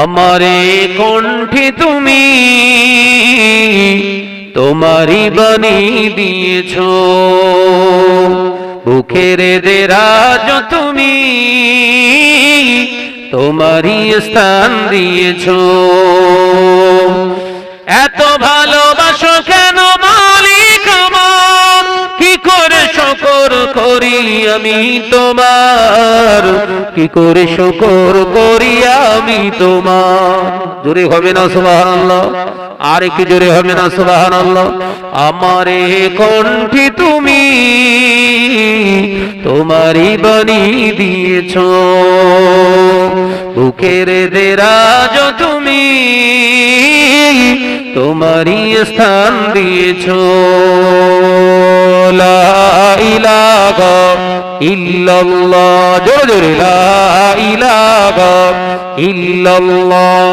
আমারে কণ্ঠে তুমি তোমারই বাণী দিয়েছো, বুকের দেরাজ তুমি তোমারই স্থান দিয়েছো। এত ভালোবাসো কেন মালিক আমার, কি করে শুকর করি আমি তোমার, কি করে শুকর করি আমি তোমার। জোরে হবে না সুবহানাল্লাহ? আর একটু জোরে হবে না সুবহানাল্লাহ? আমারে কণ্ঠে তুমি তোমারই বাণী দিয়েছো, বুকের দেরাজ তুমি তোমারই স্থান দিয়েছো। লা ইলাহা ইল্লাল্লাহ, জোরে জোরে লা ইলাহা ইল্লাল্লাহ।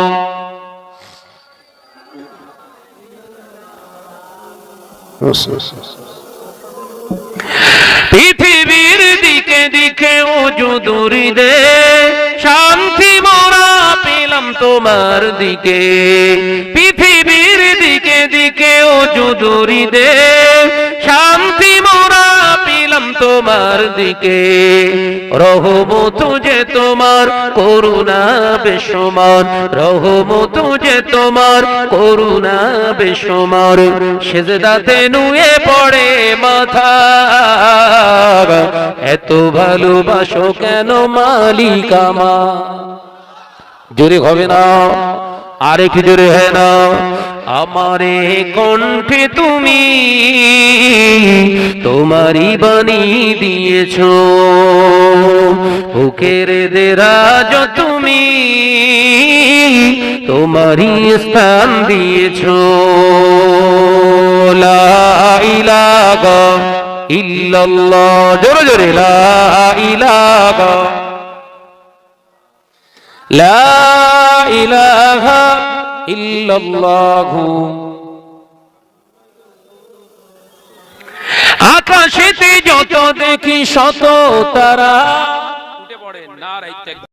পৃথিবীর দিকে দিকে ওজুদুরি দে, শান্তি মোরা পেলাম তোমার দিকে। পৃথিবীর দিকে দিকে ওজুদুরি দে, শান্তি মোরা পেলাম তোমার দিকে। রহমত যে তোমার, করুণা বেসমান, রহমত যে তোমার, করুণা বেসমান। সেজদাতে নুয়ে পড়ে মাথা, এত ভালোবাসো কেন মালিক আমার। জোরে হবে না? আরেক জোরে হয় না? আমারে কণ্ঠে তুমি তোমারই বাণী দিয়েছো, বুকের দেরাজ তুমি তোমারই স্থান দিয়েছো। লা ইলাহা ইল্লাল্লাহ, জোরে জোরে লা ইলাহা লা ইলাহা ইল্লাল্লাহু। আকাশেতে যত দেখি শত তারা, উঠে পড়েন নারায়ে তাকবীর।